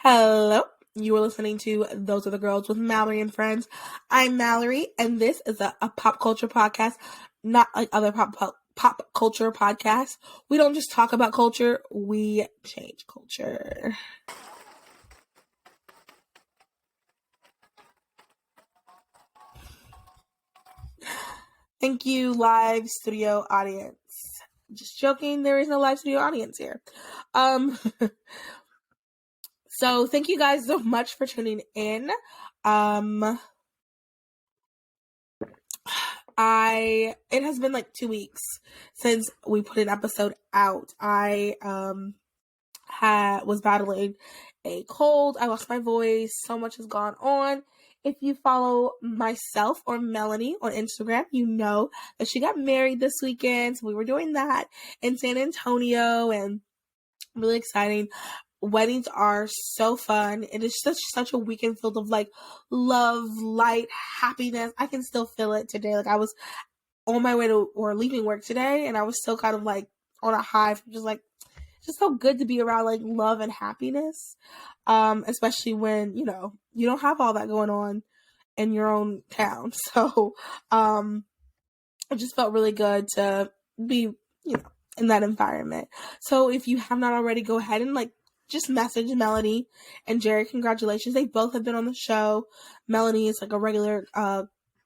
Hello. You are listening to Those Are the Girls with Mallory and Friends. I'm Mallory, and this is a pop culture podcast, not like other pop culture podcasts. We don't just talk about culture, we change culture. Thank you, live studio audience. Just joking, there is no live studio audience here. So thank you guys so much for tuning in. It has been like 2 weeks since we put an episode out. I was battling a cold. I lost my voice. So much has gone on. If you follow myself or Melanie on Instagram, you know that she got married this weekend. So we were doing that in San Antonio, and really exciting. Weddings are so fun. It is such a weekend filled of like love, light, happiness. I can still feel it today. Like I was on my way to or leaving work today, and I was still kind of like on a high from just so good to be around like love and happiness. Especially when, you don't have all that going on in your own town. So it just felt really good to be, in that environment. So if you have not already, go ahead and like just message Melanie and Jerry. Congratulations. They both have been on the show. Melanie is like a regular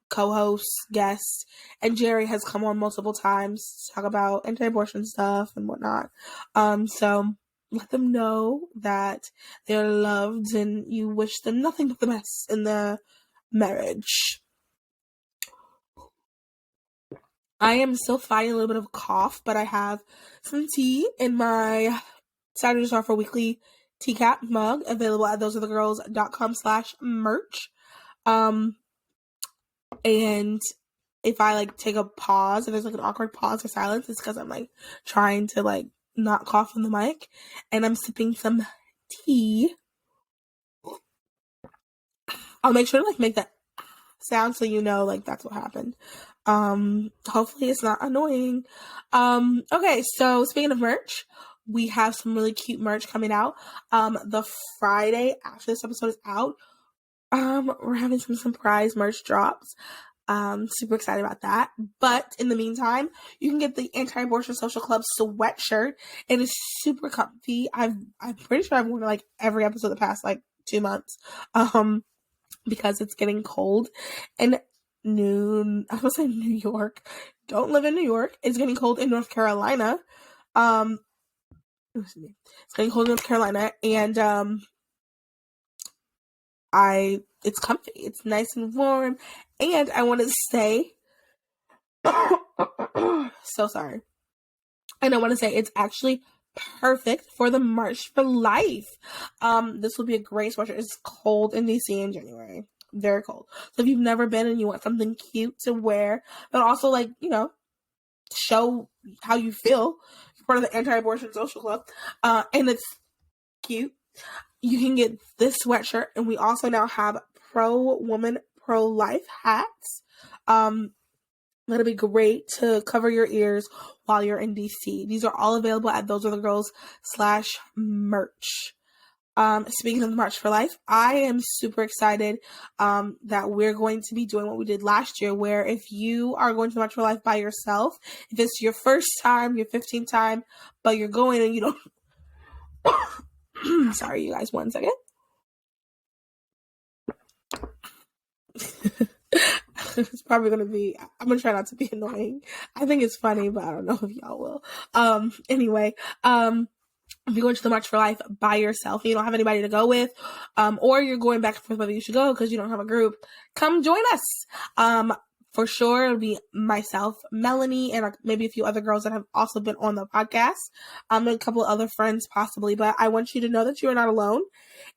co-host, guest, and Jerry has come on multiple times to talk about anti-abortion stuff and whatnot. So let them know that they're loved and you wish them nothing but the best in their marriage. I am still fighting a little bit of a cough, but I have some tea in my Saturday Star for Weekly teacup mug available at thosearethegirls.com/merch. And if I like take a pause, if there's like an awkward pause or silence, it's because I'm like trying to like not cough in the mic, and I'm sipping some tea. I'll make sure to like make that sound so you know like that's what happened. Hopefully it's not annoying. Okay, so speaking of merch, we have some really cute merch coming out. The Friday after this episode is out, we're having some surprise merch drops. Super excited about that. But in the meantime, you can get the Anti-Abortion Social Club sweatshirt. It is super comfy. I'm pretty sure I've worn it like every episode the past like 2 months. Because it's getting cold in New York. Don't live in New York. It's getting cold in North Carolina. It's getting cold in North Carolina, and it's comfy. It's nice and warm, and I want to say, so sorry. And I want to say it's actually perfect for the March for Life. This will be a great sweatshirt. It's cold in DC in January. Very cold. So if you've never been and you want something cute to wear, but also like, show how you feel, you're part of the Anti-Abortion Social Club, and it's cute, you can get this sweatshirt. And we also now have pro-woman, pro-life hats. That'll be great to cover your ears while you're in DC. These are all available at thosearethegirls.com/merch. Speaking of the March for Life, I am super excited that we're going to be doing what we did last year, where if you are going to the March for Life by yourself, if it's your first time, your 15th time, but you're going and you don't... Sorry, you guys, 1 second. It's probably going to be... I'm going to try not to be annoying. I think it's funny, but I don't know if y'all will. Anyway, if you're going to the March for Life by yourself and you don't have anybody to go with, or you're going back and forth whether you should go because you don't have a group, come join us. For sure, it'll be myself, Melanie, and maybe a few other girls that have also been on the podcast, and a couple of other friends possibly. But I want you to know that you are not alone,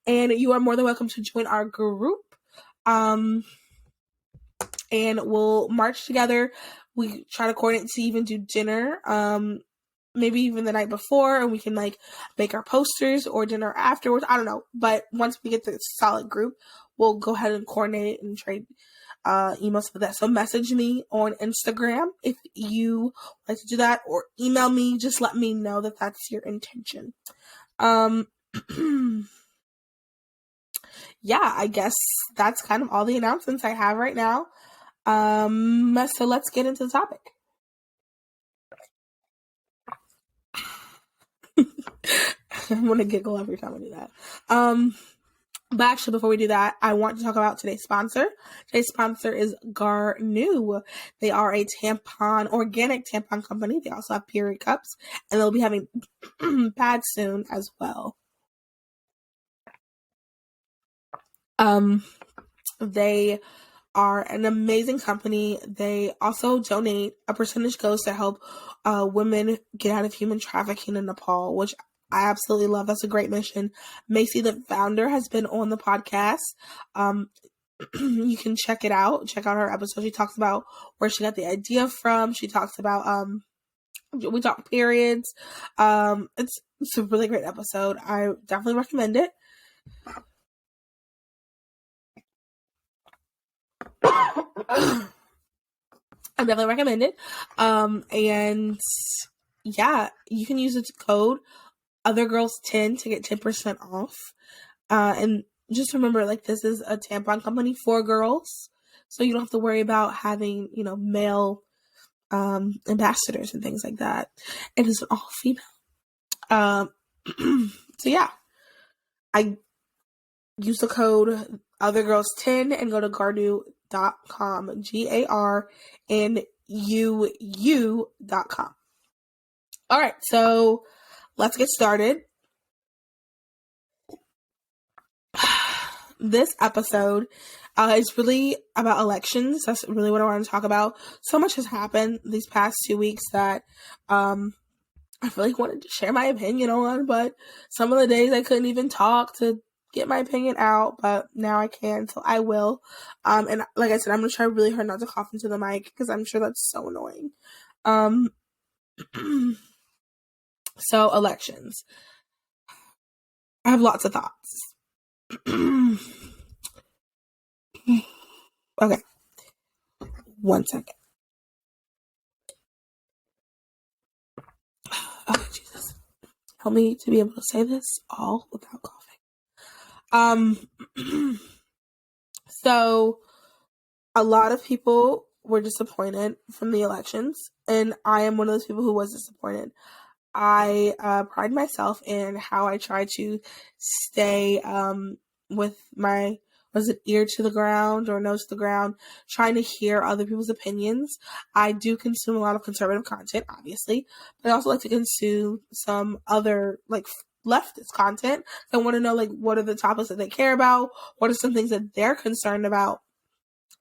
and you are more than welcome to join our group. And we'll march together. We try to coordinate to even do dinner, maybe even the night before, and we can like make our posters or dinner afterwards. I don't know. But once we get the solid group, we'll go ahead and coordinate and trade emails for that. So message me on Instagram if you like to do that, or email me. Just let me know that that's your intention. yeah, I guess that's kind of all the announcements I have right now. So let's get into the topic. I'm gonna giggle every time I do that. But actually, before we do that, I want to talk about today's sponsor. Today's sponsor is Garnu. They are a organic tampon company. They also have period cups, and they'll be having pads soon as well. They are an amazing company. They also donate, a percentage goes to help women get out of human trafficking in Nepal, which I absolutely love. That's a great mission. Macy, the founder, has been on the podcast. You can check it out. Check out her episode. She talks about where she got the idea from. She talks about we talk periods. It's a really great episode. I definitely recommend it. I definitely recommend it. And yeah, you can use the code OtherGirls10 to get 10% off. And just remember, like, this is a tampon company for girls, so you don't have to worry about having, male ambassadors and things like that. It is all female. So yeah, I use the code OtherGirls10 and go to garnu.com, GARNUU.com. All right, so let's get started. This episode is really about elections. That's really what I want to talk about. So much has happened these past 2 weeks that I really wanted to share my opinion on, but some of the days I couldn't even talk to get my opinion out, but now I can, so I will. And like I said, I'm going to try really hard not to cough into the mic because I'm sure that's so annoying. So, elections. I have lots of thoughts. Okay. 1 second. Oh, Jesus. Help me to be able to say this all without coughing. So a lot of people were disappointed from the elections, and I am one of those people who was disappointed. I pride myself in how I try to stay with my, ear to the ground or nose to the ground, trying to hear other people's opinions. I do consume a lot of conservative content, obviously, but I also like to consume some other, like, leftist content. I want to know, like, what are the topics that they care about? What are some things that they're concerned about?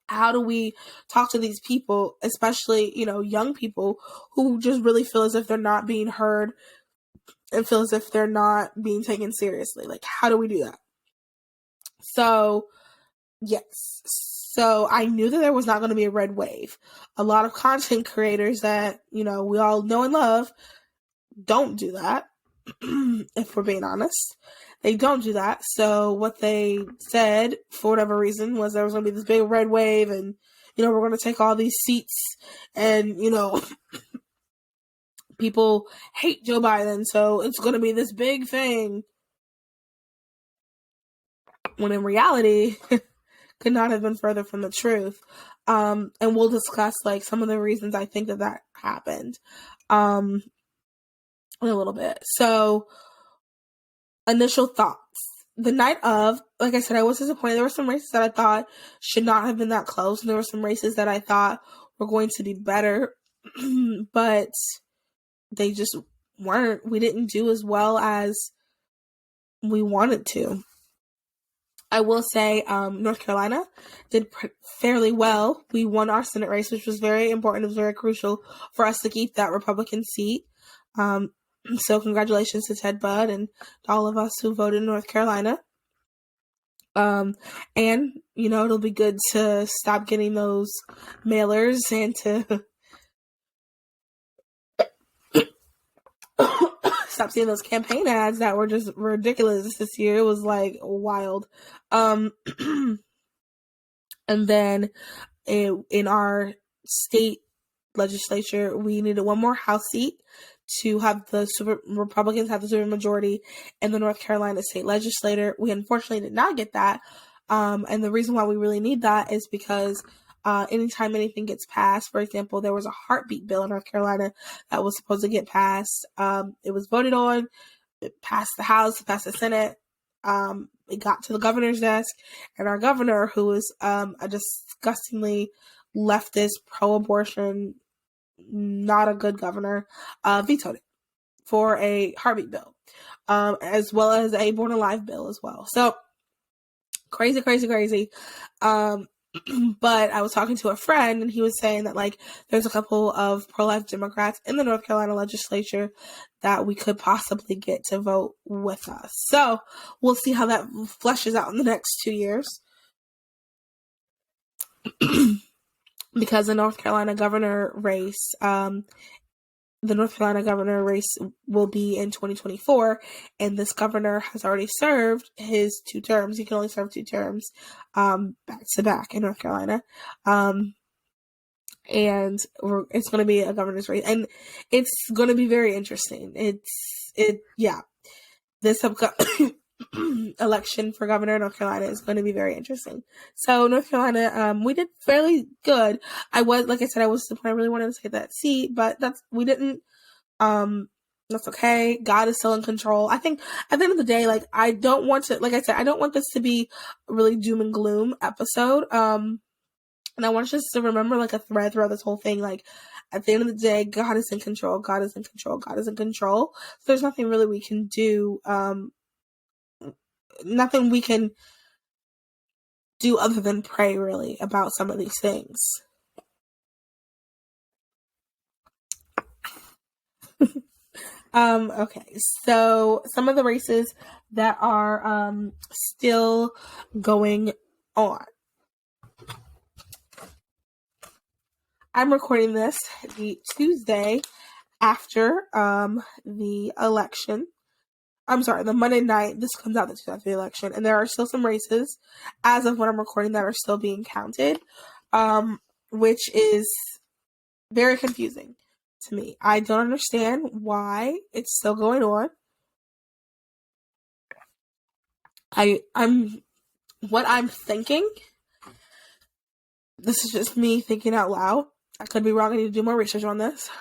How do we talk to these people, especially, young people who just really feel as if they're not being heard and feel as if they're not being taken seriously? Like, how do we do that? So, yes. So I knew that there was not going to be a red wave. A lot of content creators that, we all know and love don't do that, if we're being honest. They don't do that. So what they said, for whatever reason, was there was going to be this big red wave and, we're going to take all these seats and, people hate Joe Biden, so it's going to be this big thing. When in reality, could not have been further from the truth. And we'll discuss, like, some of the reasons I think that happened in a little bit. So, initial thoughts. The night of, like I said, I was disappointed. There were some races that I thought should not have been that close, and there were some races that I thought were going to be better, but they just weren't. We didn't do as well as we wanted to. I will say North Carolina did fairly well. We won our Senate race, which was very important. It was very crucial for us to keep that Republican seat. So congratulations to Ted Budd and to all of us who voted in North Carolina. And, it'll be good to stop getting those mailers and to stop seeing those campaign ads that were just ridiculous this year. It was, like, wild. And then in our state legislature, we needed one more House seat to have the Republicans have the super majority in the North Carolina state legislature. We unfortunately did not get that. And the reason why we really need that is because anytime anything gets passed, for example, there was a heartbeat bill in North Carolina that was supposed to get passed. It was voted on, it passed the House, it passed the Senate. It got to the governor's desk, and our governor, who is a disgustingly leftist, pro-abortion, not a good governor, vetoed it for a heartbeat bill, as well as a born alive bill as well. So crazy. But I was talking to a friend, and he was saying that like there's a couple of pro-life Democrats in the North Carolina legislature that we could possibly get to vote with us. So we'll see how that fleshes out in the next 2 years. Because the North Carolina governor race, will be in 2024, and this governor has already served his 2 terms. He can only serve 2 terms back to back in North Carolina. And it's going to be a governor's race, and it's going to be very interesting. This upcoming election for governor in North Carolina is going to be very interesting. So North Carolina, we did fairly good. I was disappointed. I really wanted to take that seat, but we didn't. That's okay. God is still in control. I think at the end of the day, like, I don't want this to be a really doom and gloom episode. And I want us to remember like a thread throughout this whole thing. Like, at the end of the day, God is in control. God is in control. God is in control. So there's nothing really we can do. Nothing we can do other than pray, really, about some of these things. Okay, so some of the races that are still going on. I'm recording this the Tuesday after the election. I'm sorry, the Monday night. This comes out the Tuesday after the election, and there are still some races, as of when I'm recording, that are still being counted, which is very confusing to me. I don't understand why it's still going on. What I'm thinking, this is just me thinking out loud. I could be wrong. I need to do more research on this.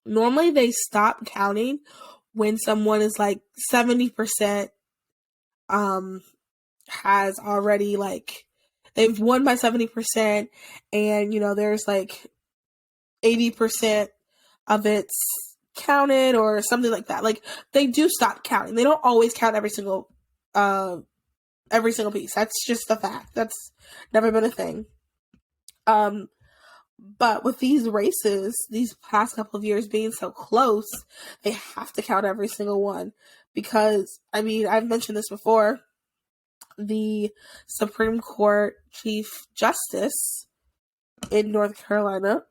Normally, they stop counting when someone is like 70%, has already, like, they've won by 70%, and, there's like 80% of it's counted or something like that. Like, they do stop counting. They don't always count every single piece. That's just a fact. That's never been a thing. But with these races, these past couple of years being so close, they have to count every single one. Because, I've mentioned this before, the Supreme Court Chief Justice in North Carolina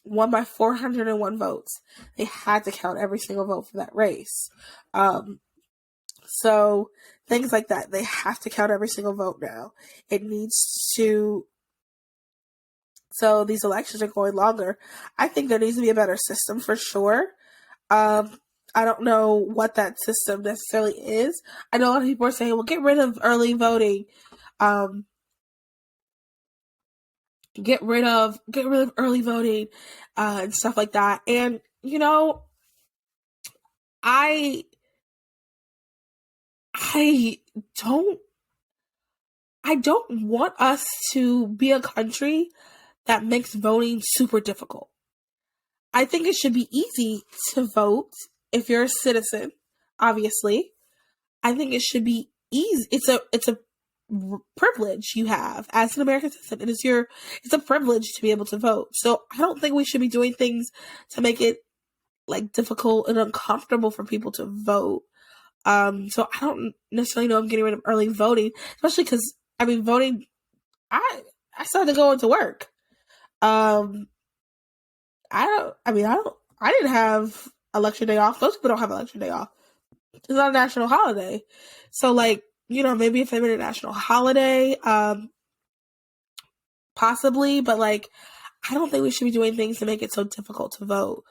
won by 401 votes. They had to count every single vote for that race. So, things like that, they have to count every single vote now. So these elections are going longer. I think there needs to be a better system for sure. I don't know what that system necessarily is. I know a lot of people are saying, well, get rid of early voting. Get rid of early voting, and stuff like that. And, I don't want us to be a country that makes voting super difficult. I think it should be easy to vote if you're a citizen, obviously. I think it should be easy. It's a privilege you have as an American citizen. It's a privilege to be able to vote. So I don't think we should be doing things to make it like difficult and uncomfortable for people to vote. So I don't necessarily know I'm getting rid of early voting, especially because voting. I started going to work. I didn't have election day off. Most people don't have election day off. It's not a national holiday. So, like, maybe if they made a national holiday, possibly, but, like, I don't think we should be doing things to make it so difficult to vote.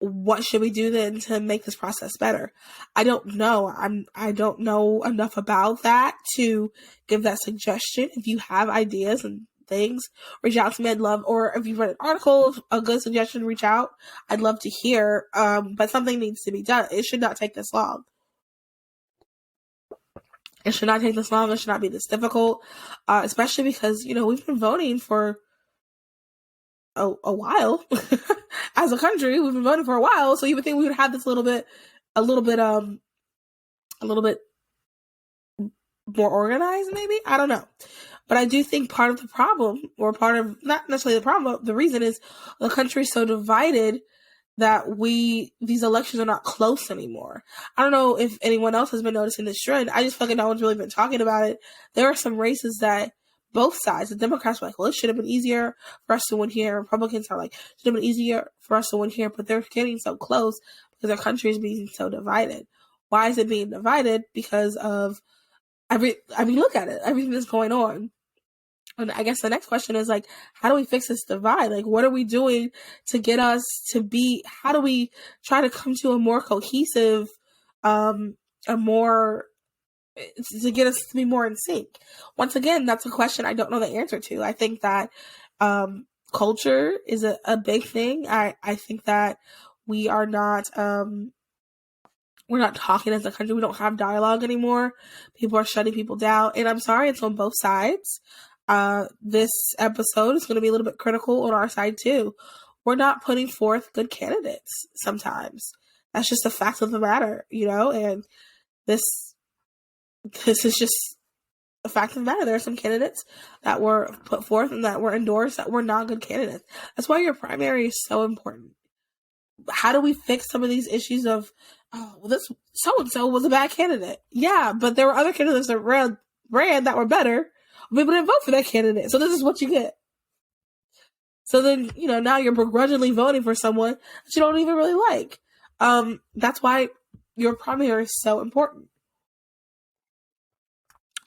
what should we do then to make this process better? I don't know. I don't know enough about that to give that suggestion. If you have ideas and things, reach out to me. I'd love, or if you've read an article, a good suggestion, reach out. I'd love to hear. But something needs to be done. It should not take this long. It should not take this long. It should not be this difficult, especially because, we've been voting for a while as a country. We've been voting for a while, so you would think we would have this a little bit more organized, maybe. I don't know, but I do think part of the problem, or part of, not necessarily the problem, but the reason is the country's so divided that these elections are not close anymore. I don't know if anyone else has been noticing this trend. I just feel like no one's really been talking about it. There are some races that both sides, the Democrats were like, well, it should have been easier for us to win here. Republicans are like, it should have been easier for us to win here, but they're getting so close because our country is being so divided. Why is it being divided? Because of look at it, everything that's going on. And I guess the next question is like, how do we fix this divide? Like, what are we doing to get us to how do we try to come to a more cohesive, to get us to be more in sync? Once again, that's a question I don't know the answer to. I think that culture is a big thing. I think that we are not, we're not talking as a country. We don't have dialogue anymore. People are shutting people down. And I'm sorry, it's on both sides. This episode is going to be a little bit critical on our side too. We're not putting forth good candidates sometimes. That's just a fact of the matter, and this is just a fact of the matter. There are some candidates that were put forth and that were endorsed that were not good candidates. That's why your primary is so important. How do we fix some of these issues of, this so-and-so was a bad candidate? Yeah, but there were other candidates that ran that were better. People didn't vote for that candidate. So this is what you get. So then, now you're begrudgingly voting for someone that you don't even really like. That's why your primary is so important.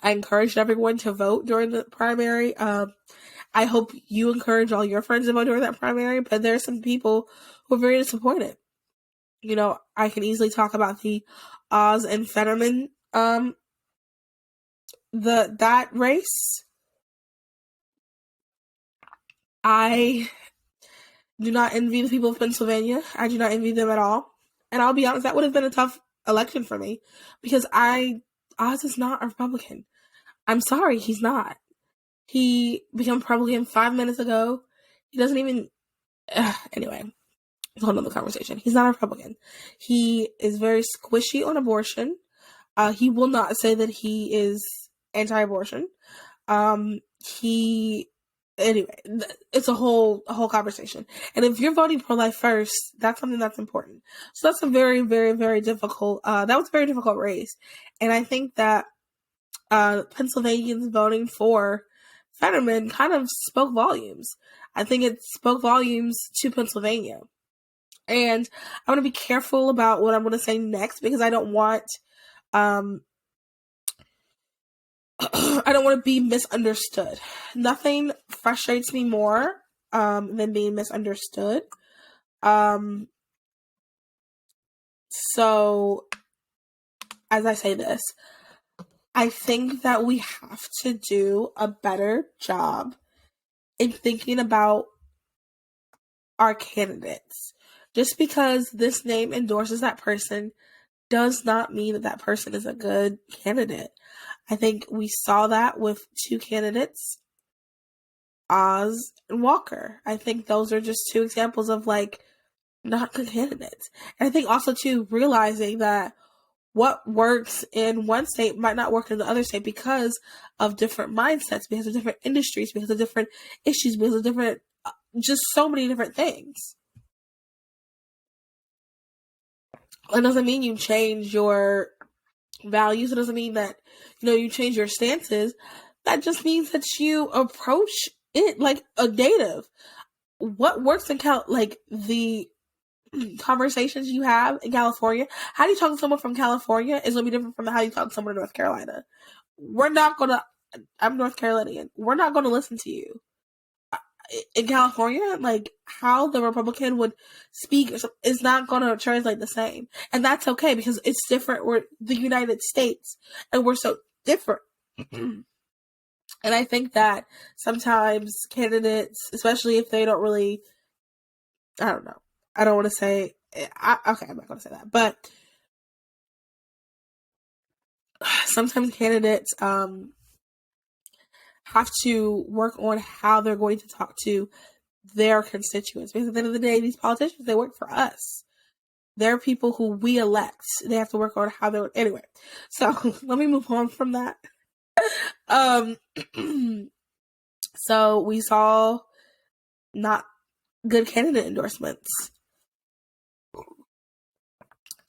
I encourage everyone to vote during the primary. I hope you encourage all your friends to vote during that primary, but there are some people who are very disappointed. I can easily talk about the Oz and Fetterman, that race. I do not envy the people of Pennsylvania. I do not envy them at all. And I'll be honest, that would have been a tough election for me because Oz is not a Republican. I'm sorry, he's not. He became Republican 5 minutes ago. He doesn't even, anyway, it's a whole nother conversation. He's not a Republican. He is very squishy on abortion. He will not say that he is anti-abortion. Anyway, it's a whole conversation. And if you're voting pro-life first, that's something that's important. So that's a very, very, very difficult, that was a very difficult race. And I think that Pennsylvanians voting for Fetterman kind of spoke volumes. I think it spoke volumes to Pennsylvania. And I'm going to be careful about what I'm going to say next because I don't want to be misunderstood. Nothing frustrates me more than being misunderstood. So, as I say this, I think that we have to do a better job in thinking about our candidates. Just because this name endorses that person does not mean that that person is a good candidate. I think we saw that with two candidates, Oz and Walker. I think those are just two examples of not good candidates. And I think also too, realizing that what works in one state might not work in the other state because of different mindsets, because of different industries, because of different issues, because of different, just so many different things. It doesn't mean you change your values. It doesn't mean that, you change your stances. That just means that you approach it like a native. What works in the conversations you have in California, how do you talk to someone from California is going to be different from how you talk to someone in North Carolina. I'm North Carolinian. We're not going to listen to you. in California, like how the Republican would speak is not going to translate the same. And that's okay because it's different. We're the United States and we're so different. And I think that sometimes candidates, especially if they don't really, I don't know, I don't want to say, okay, I'm not going to say that, but sometimes candidates have to work on how they're going to talk to their constituents. Because at the end of the day, these politicians, they work for us. They're people who we elect. They have to work on how they're... Anyway, so let me move on from that. So we saw not good candidate endorsements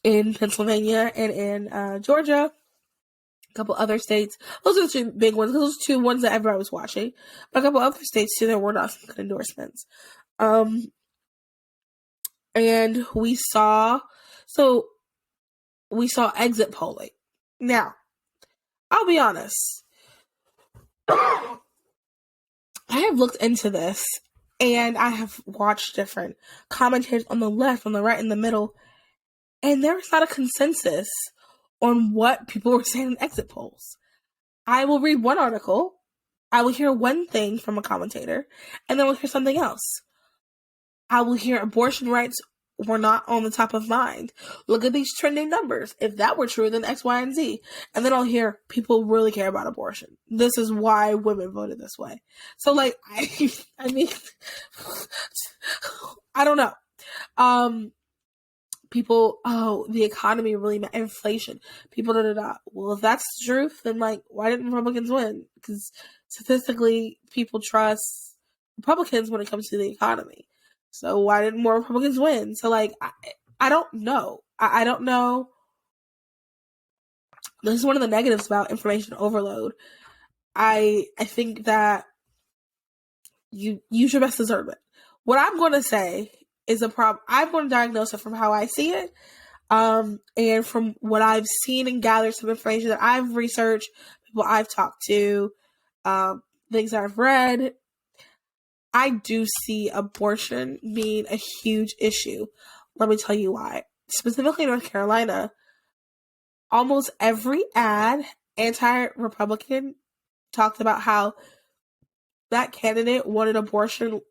in Pennsylvania and in Georgia. A couple other states. Those are the two big ones. Those are two ones that everybody was watching. But a couple other states too, there were not some good endorsements. And we saw exit polling. Now, I'll be honest. I have looked into this and I have watched different commentators on the left, on the right, in the middle, and there was not a consensus on what people were saying in exit polls. I will read one article, I will hear one thing from a commentator, and then we'll hear something else. I will hear abortion rights were not on the top of mind. Look at these trending numbers. If that were true, then X, Y, and Z. And then I'll hear people really care about abortion. This is why women voted this way. So, like, I mean, I don't know. People, the economy really, inflation. People, Well, if that's the truth, then, like, why didn't Republicans win? Because statistically, people trust Republicans when it comes to the economy. So why didn't more Republicans win? So, like, I don't know. I don't know. This is one of the negatives about information overload. I think that you use your best discernment. What I'm going to say is a problem. I'm going to diagnose it from how I see it, and from what I've seen and gathered some information that I've researched, people I've talked to, things that I've read. I do see abortion being a huge issue. Let me tell you why. Specifically in North Carolina, almost every ad, anti-Republican, talked about how that candidate wanted abortion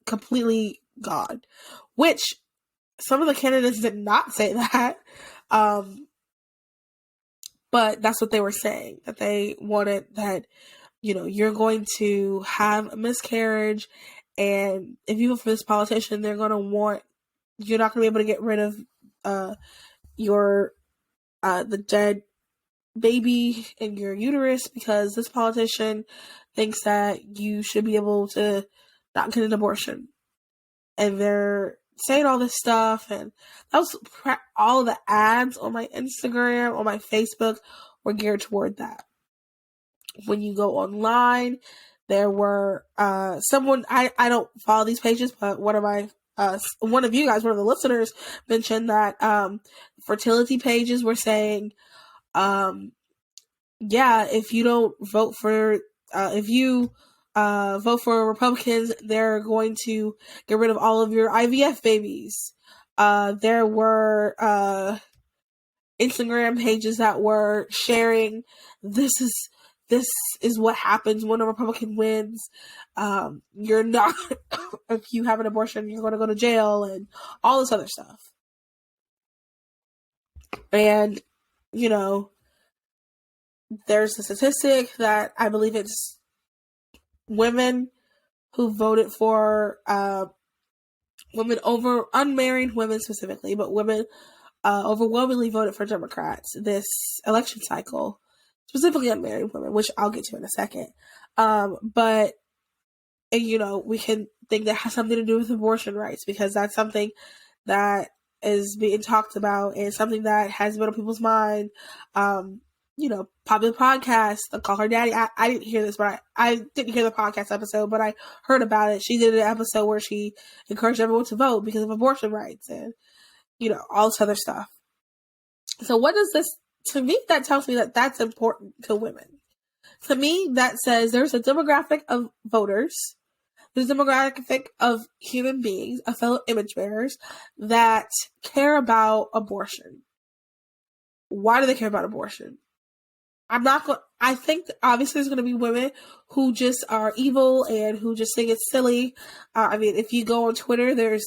completely gone. Which, some of the candidates did not say that. But that's what they were saying. That they wanted that, you're going to have a miscarriage, and if you vote for this politician, you're not going to be able to get rid of the dead baby in your uterus because this politician thinks that you should be able to not get an abortion. And they're saying all this stuff, and that was all of the ads on my Instagram, on my Facebook, were geared toward that. When you go online, there were someone, I don't follow these pages, but one of you guys, one of the listeners, mentioned that fertility pages were saying, if you don't vote for vote for Republicans, they're going to get rid of all of your IVF babies. There were Instagram pages that were sharing, this is what happens when a Republican wins. You're not, if you have an abortion, you're going to go to jail, and all this other stuff. And, there's a statistic that I believe it's women who voted for, women over, unmarried women specifically, but women overwhelmingly voted for Democrats this election cycle. Specifically unmarried women, which I'll get to in a second. But we can think that has something to do with abortion rights, because that's something that is being talked about and something that has been on people's mind. Popular podcast, the Call Her Daddy. I didn't hear this, but I didn't hear the podcast episode, but I heard about it. She did an episode where she encouraged everyone to vote because of abortion rights and, all this other stuff. So what does this, to me, that tells me that that's important to women. To me, that says there's a demographic of voters. There's a demographic of human beings, of fellow image bearers, that care about abortion. Why do they care about abortion? I think obviously there's going to be women who just are evil and who just think it's silly. If you go on Twitter, there's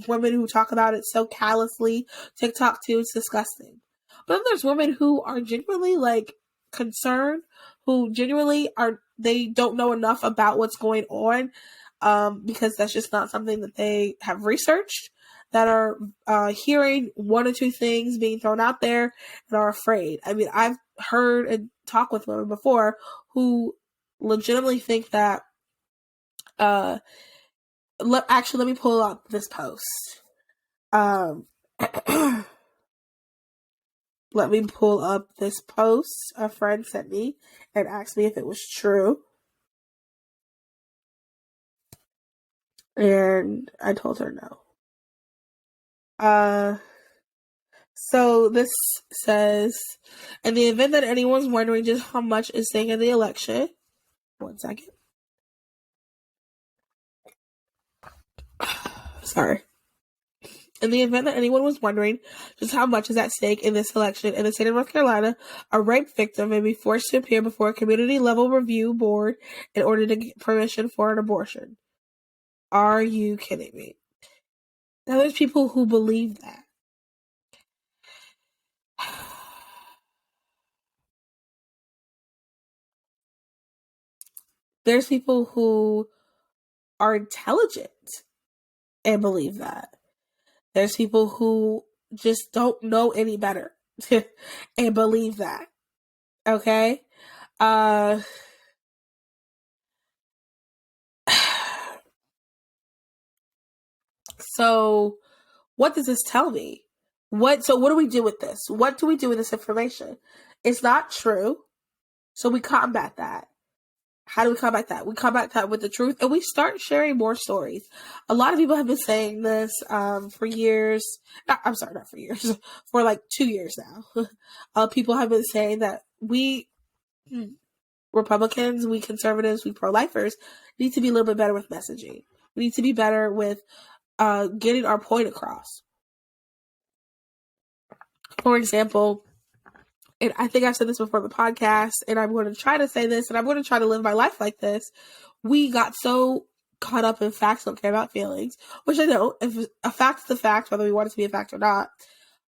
women who talk about it so callously. TikTok too, it's disgusting. But then there's women who are genuinely concerned, who genuinely they don't know enough about what's going on, because that's just not something that they have researched, that are hearing one or two things being thrown out there and are afraid. I've heard and talked with women before who legitimately think that let me pull up this post. Let me pull up this post a friend sent me and asked me if it was true. And I told her no. So this says, in the event that anyone's wondering just how much is staying in the election, 1 second. Sorry. In the event that anyone was wondering just how much is at stake in this election, in the state of North Carolina, a rape victim may be forced to appear before a community-level review board in order to get permission for an abortion. Are you kidding me? Now, there's people who believe that. There's people who are intelligent and believe that. There's people who just don't know any better and believe that. Okay? So what does this tell me? What do we do with this? What do we do with this information? It's not true. So we combat that. How do we combat that? We combat that with the truth, and we start sharing more stories. A lot of people have been saying this for years. I'm sorry, not for years. For 2 years now. People have been saying that we Republicans, we conservatives, we pro-lifers need to be a little bit better with messaging. We need to be better with getting our point across. For example, and I think I said this before the podcast, and I'm going to try to say this, and I'm going to try to live my life like this. We got so caught up in facts don't care about feelings, which I know, if a fact's a fact, whether we want it to be a fact or not,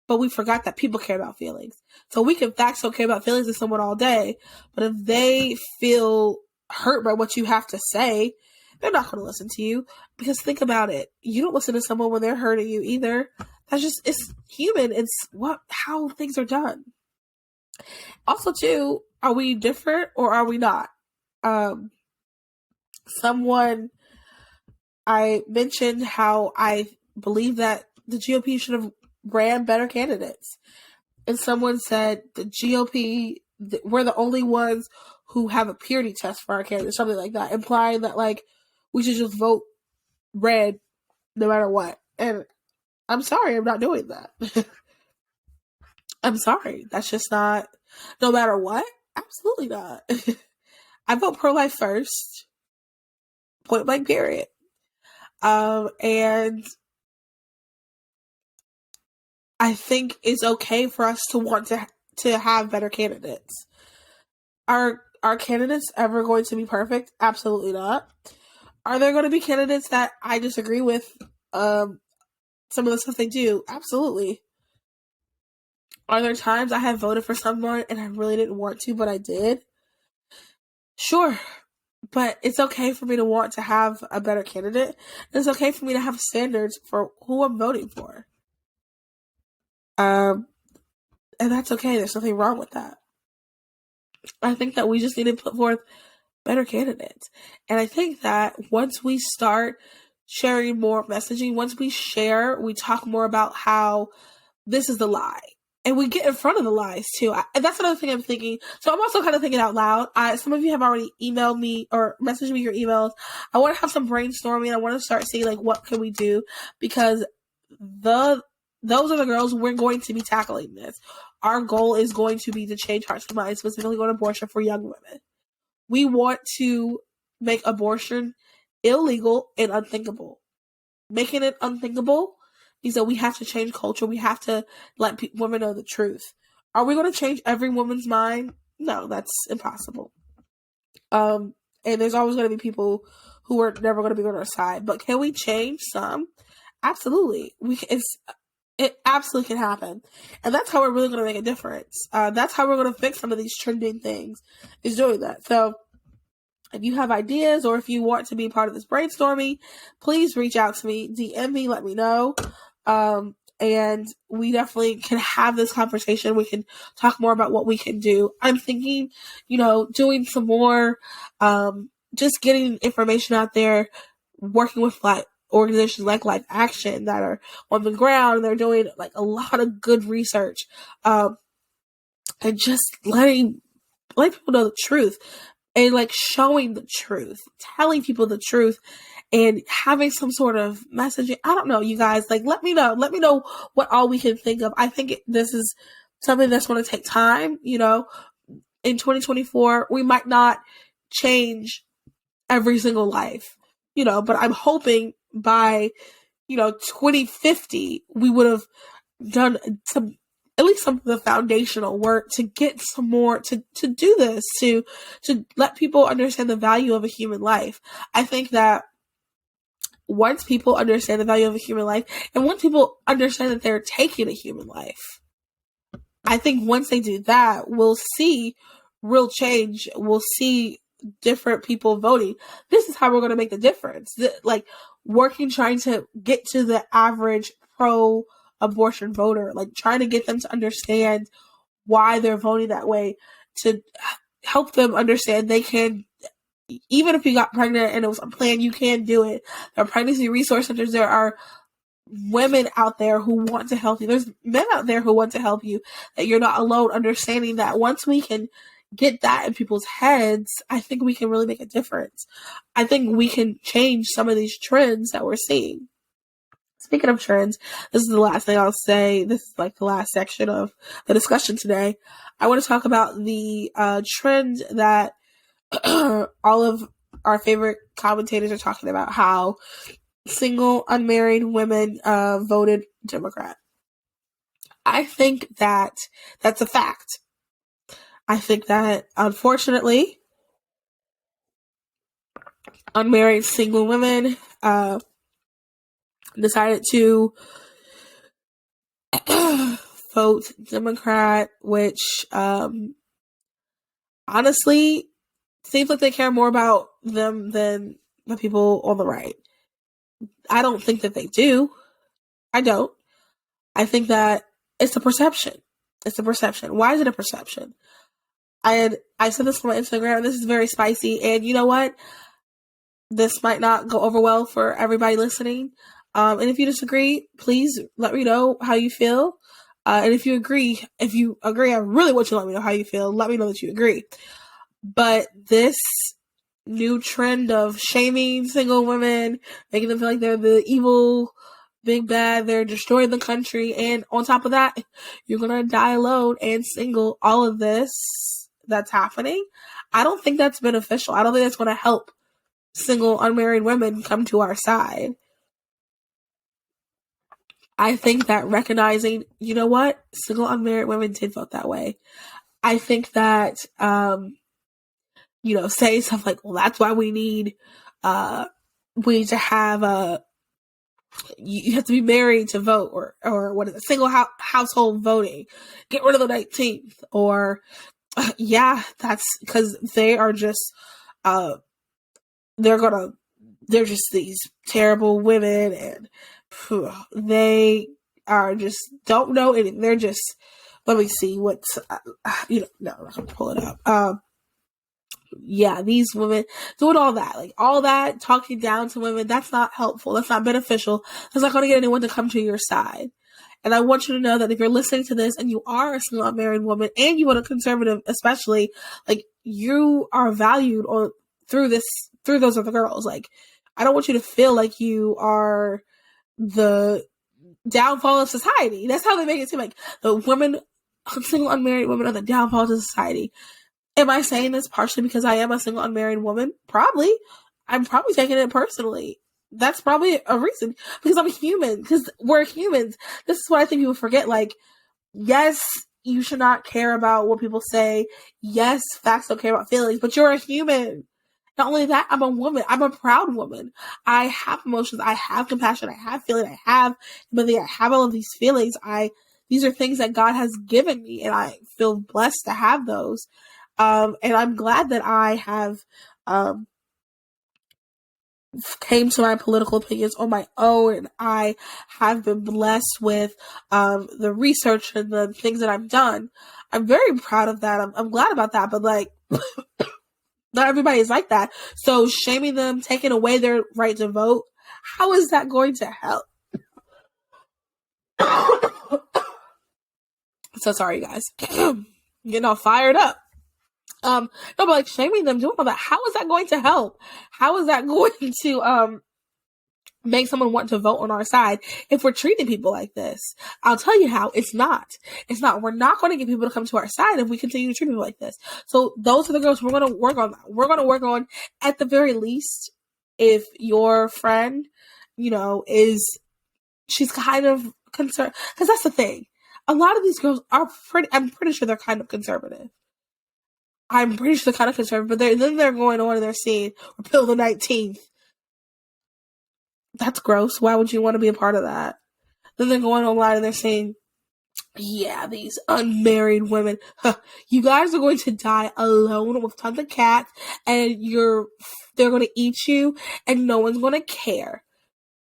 but we forgot that people care about feelings. So we can facts don't care about feelings to someone all day, but if they feel hurt by what you have to say, they're not going to listen to you. Because think about it. You don't listen to someone when they're hurting you either. It's human. It's how things are done. Also, too, are we different or are we not? I mentioned how I believe that the GOP should have ran better candidates. And someone said the GOP, we're the only ones who have a purity test for our candidates, something like that, implying that we should just vote red no matter what. And I'm sorry, I'm not doing that. I'm sorry. That's just not, no matter what. Absolutely not. I vote pro-life first. Point blank, period. And I think it's okay for us to want to have better candidates. Are candidates ever going to be perfect? Absolutely not. Are there going to be candidates that I disagree with some of the stuff they do? Absolutely. Are there times I have voted for someone and I really didn't want to, but I did? Sure. But it's okay for me to want to have a better candidate. It's okay for me to have standards for who I'm voting for. And that's okay. There's nothing wrong with that. I think that we just need to put forth better candidates. And I think that once we start sharing more messaging, once we talk more about how this is the lie. And we get in front of the lies, too. And that's another thing I'm thinking. So I'm also kind of thinking out loud. Some of you have already emailed me or messaged me your emails. I want to have some brainstorming. I want to start seeing, what can we do? Because those are the girls we're going to be tackling this. Our goal is going to be to change hearts and minds, specifically on abortion for young women. We want to make abortion illegal and unthinkable. Making it unthinkable means that we have to change culture. We have to let women know the truth. Are we going to change every woman's mind? No, that's impossible. And there's always going to be people who are never going to be on our side. But can we change some? Absolutely. It absolutely can happen. And that's how we're really going to make a difference. That's how we're going to fix some of these trending things, is doing that. So if you have ideas or if you want to be part of this brainstorming, please reach out to me, DM me, let me know. And we definitely can have this conversation. We can talk more about what we can do. I'm thinking, doing some more, just getting information out there, working with like organizations like Life Action that are on the ground. They're doing like a lot of good research, and just letting people know the truth. And like showing the truth, telling people the truth, and having some sort of messaging. I don't know, you guys. Like, let me know. Let me know what all we can think of. I think this is something that's going to take time. In 2024, we might not change every single life, but I'm hoping by 2050 we would have done at least some of the foundational work to get some more to do this, to let people understand the value of a human life. I think that once people understand the value of a human life, and once people understand that they're taking a human life, I think once they do that, we'll see real change. We'll see different people voting. This is how we're going to make the difference. Trying to get to the average pro-abortion voter, like trying to get them to understand why they're voting that way, to help them understand they can, even if you got pregnant and it was unplanned, you can do it. There are pregnancy resource centers. There are women out there who want to help you. There's men out there who want to help you, that you're not alone. Understanding that once we can get that in people's heads, I think we can really make a difference. I think we can change some of these trends that we're seeing. Speaking of trends, this is the last thing I'll say. This is like the last section of the discussion today. I want to talk about the trend that all of our favorite commentators are talking about, how single, unmarried women voted Democrat. I think that that's a fact. I think that, unfortunately, unmarried single women decided to vote Democrat, which honestly seems like they care more about them than the people on the right. I don't think that they do. I don't. I think that it's a perception. It's a perception. Why is it a perception? I said this on my Instagram, and this is very spicy, and you know what? This might not go over well for everybody listening. And if you disagree, please let me know how you feel. And if you agree, I really want you to let me know how you feel. Let me know that you agree. But this new trend of shaming single women, making them feel like they're the evil, big bad, they're destroying the country, and on top of that, you're gonna die alone and single. All of this that's happening, I don't think that's beneficial. I don't think that's gonna help single, unmarried women come to our side. I think that recognizing, you know what, single, unmarried women did vote that way. I think that, say stuff like, well, that's why we need to have you have to be married to vote, or what is it, single household voting, get rid of the 19th, or that's because they are just, they're just these terrible women, and they are just don't know anything. They're just, let me see what's, no, I'm not gonna pull it up. These women doing all that, talking down to women, that's not helpful. That's not beneficial. That's not going to get anyone to come to your side. And I want you to know that if you're listening to this and you are a single unmarried woman, and you want a conservative, especially, like, you are valued through those other girls. Like, I don't want you to feel like you are the downfall of society. That's how they make it seem, like the single unmarried women are the downfall of society. Am I saying this partially because I am a single unmarried woman? Probably. I'm probably taking it personally. That's probably a reason, because I'm a human, because we're humans. This is what I think people forget. Like, yes, you should not care about what people say. Yes, facts don't care about feelings, but you're a human. Not only that, I'm a woman. I'm a proud woman. I have emotions. I have compassion. I have feeling. I have empathy. I have all of these feelings. These are things that God has given me, and I feel blessed to have those. And I'm glad that I have came to my political opinions on my own. I have been blessed with the research and the things that I've done. I'm very proud of that. I'm glad about that. But like, not everybody is like that. So shaming them, taking away their right to vote, how is that going to help? So sorry, guys. Getting all fired up. No, but like shaming them, doing all that, how is that going to help? How is that going to make someone want to vote on our side if we're treating people like this? I'll tell you how. It's not. We're not going to get people to come to our side if we continue to treat people like this. So those are the girls we're going to work on. We're going to work on, at the very least, if your friend, she's kind of concerned, because that's the thing. A lot of these girls are I'm pretty sure they're kind of conservative. I'm pretty sure they're kind of conservative, but then they're going on and they're saying, repeal the 19th. That's gross. Why would you want to be a part of that? Then they're going online and they're saying, yeah, these unmarried women, you guys are going to die alone with tons of cats, and they're going to eat you, and no one's going to care.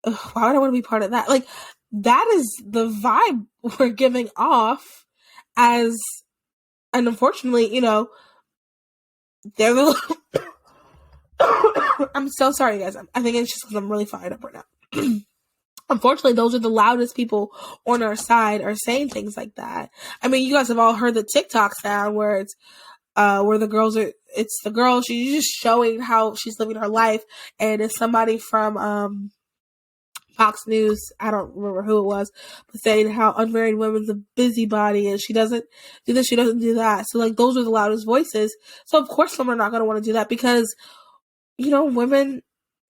Why would I want to be part of that? Like, that is the vibe we're giving off and unfortunately, they're the I'm so sorry, guys. I think it's just because I'm really fired up right now. Unfortunately, those are the loudest people on our side are saying things like that. I mean, you guys have all heard the TikTok sound where it's where it's the girl, she's just showing how she's living her life, and it's somebody from Fox News, I don't remember who it was, but saying how unmarried women's a busybody, and she doesn't do this, she doesn't do that. So like, those are the loudest voices. So of course some are not going to want to do that, because women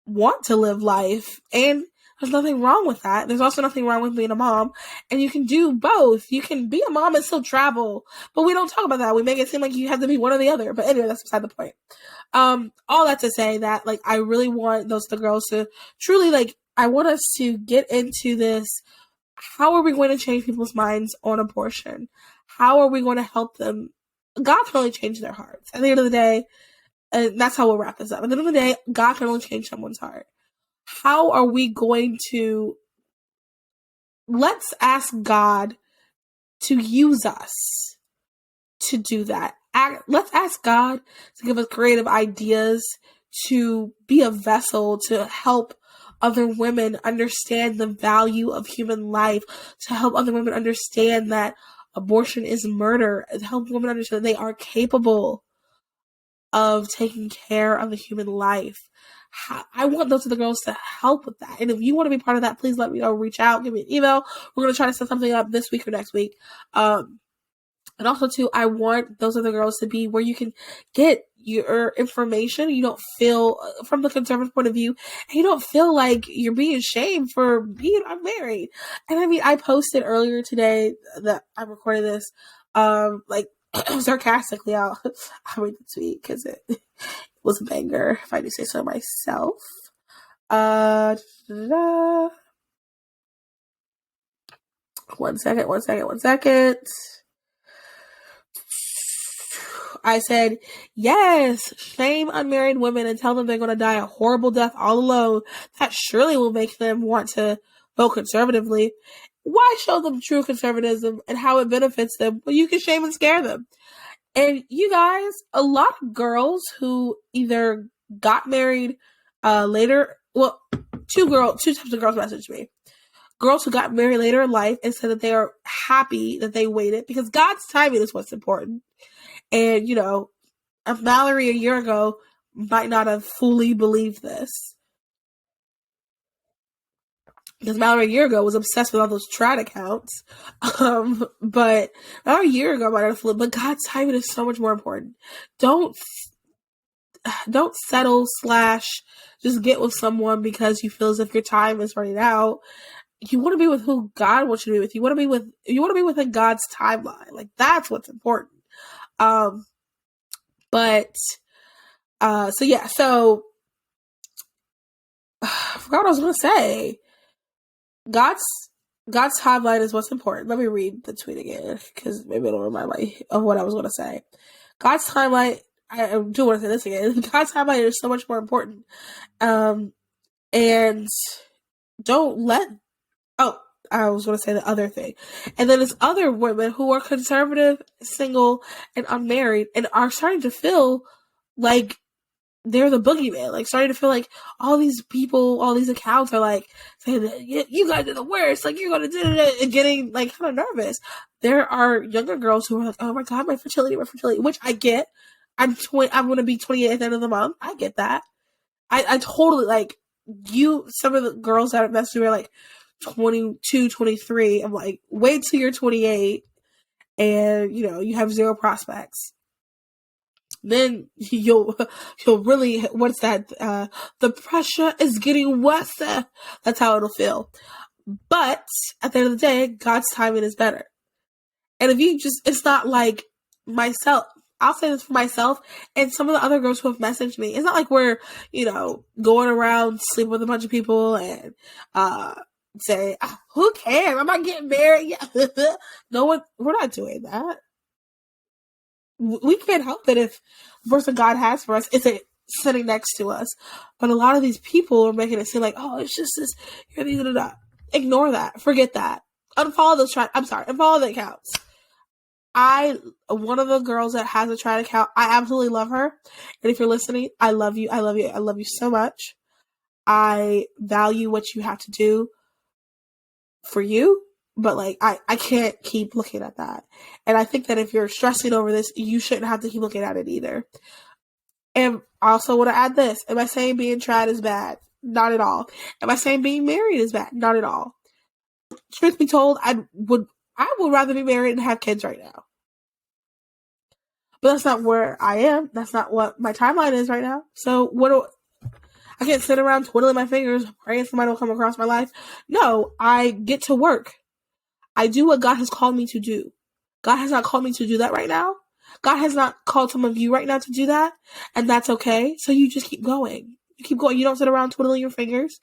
want to live life, and there's nothing wrong with that. There's also nothing wrong with being a mom, and you can do both. You can be a mom and still travel, but we don't talk about that. We make it seem like you have to be one or the other. But anyway, that's beside the point. All that to say that, like, I really want the girls to truly, like, I want us to get into this. How are we going to change people's minds on abortion? How are we going to help them? God can only change their hearts. At the end of the day, and that's how we'll wrap this up. At the end of the day, God can only change someone's heart. How are we going to... Let's ask God to use us to do that. Let's ask God to give us creative ideas, to be a vessel to help other women understand the value of human life, to help other women understand that abortion is murder, to help women understand that they are capable of taking care of a human life. I want those other girls to help with that. And if you want to be part of that, please let me know. Reach out, give me an email. We're going to try to set something up this week or next week. And also, too, I want those other girls to be where you can get your information. You don't feel, from the conservative point of view, and you don't feel like you're being shamed for being unmarried. And I mean, I posted earlier today that I'm recording this, like, sarcastically. I'll read the tweet because it was a banger, if I do say so myself. One second. I said, yes, shame unmarried women and tell them they're going to die a horrible death all alone. That surely will make them want to vote conservatively. Why show them true conservatism and how it benefits them when you can shame and scare them? And you guys, a lot of girls who either got married later, well, two types of girls messaged me. Girls who got married later in life and said that they are happy that they waited, because God's timing is what's important. And, Mallory a year ago might not have fully believed this. Because Mallory a year ago was obsessed with all those trad accounts. But Mallory a year ago might not have fully, but God's timing is so much more important. don't settle / just get with someone because you feel as if your time is running out. You want to be with who God wants you to be with. You want to be within God's timeline. Like, that's what's important. But so I forgot what I was gonna say. God's timeline is what's important. Let me read the tweet again because maybe it'll remind me of what I was gonna say. God's timeline. I do want to say this again. God's timeline is so much more important. And don't let. Oh, I was going to say the other thing. And then there's other women who are conservative, single, and unmarried, and are starting to feel like they're the boogeyman. Like, starting to feel like all these people, all these accounts are like saying that you guys are the worst. Like, you're going to do it, and getting like kind of nervous. There are younger girls who are like, oh my God, my fertility, which I get. I'm going to be 28 at the end of the month. I get that. I totally like some of the girls that have messaged me are like 22, 23. I'm like, wait till you're 28 and you have zero prospects. Then you'll really, what's that? The pressure is getting worse. That's how it'll feel. But at the end of the day, God's timing is better. And if you it's not like myself. I'll say this for myself and some of the other girls who have messaged me. It's not like we're, going around sleeping with a bunch of people and say, who cares? I'm not getting married. No one, we're not doing that. We can't help it if the person God has for us isn't sitting next to us. But a lot of these people are making it seem like, oh, it's just this. Ignore that. Forget that. Unfollow unfollow the accounts. One of the girls that has a triad account, I absolutely love her. And if you're listening, I love you. I love you. I love you so much. I value what you have to do for you, but like, I can't keep looking at that. And I think that if you're stressing over this, you shouldn't have to keep looking at it either. And I also want to add this. Am I saying being triad is bad? Not at all. Am I saying being married is bad? Not at all. Truth be told, I would rather be married and have kids right now. But that's not where I am. That's not what my timeline is right now. So I can't sit around twiddling my fingers, praying somebody will come across my life. No, I get to work. I do what God has called me to do. God has not called me to do that right now. God has not called some of you right now to do that. And that's okay. So you just keep going. You keep going. You don't sit around twiddling your fingers.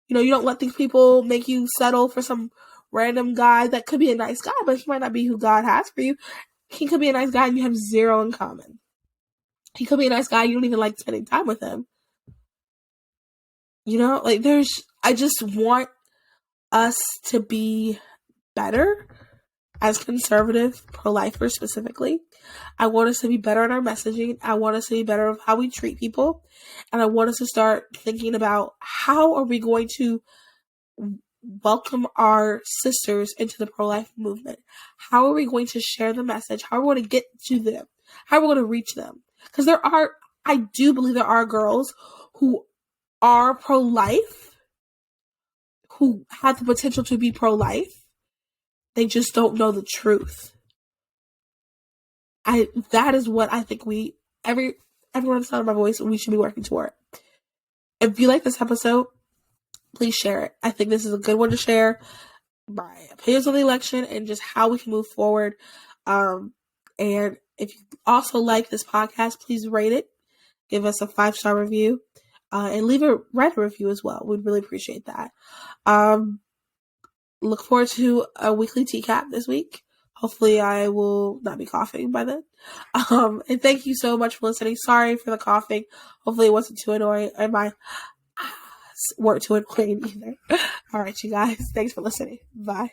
You don't let these people make you settle for some random guy that could be a nice guy, but he might not be who God has for you. He could be a nice guy and you have zero in common. He could be a nice guy, you don't even like spending time with him. I just want us to be better as conservative pro-lifers specifically. I want us to be better at our messaging. I want us to be better at how we treat people. And I want us to start thinking about how are we going to welcome our sisters into the pro-life movement. How are we going to share the message? How are we going to get to them? How are we going to reach them? Because I do believe there are girls who are pro-life, who have the potential to be pro-life. They just don't know the truth. That is what I think everyone at the sound of my voice, we should be working toward. If you like this episode, please share it. I think this is a good one to share my opinions on the election and just how we can move forward. And if you also like this podcast, please rate it. Give us a 5-star review. And write a review as well. We'd really appreciate that. Look forward to a weekly TCAP this week. Hopefully I will not be coughing by then. And thank you so much for listening. Sorry for the coughing. Hopefully it wasn't too annoying. And my weren't too annoying either. All right, you guys. Thanks for listening. Bye.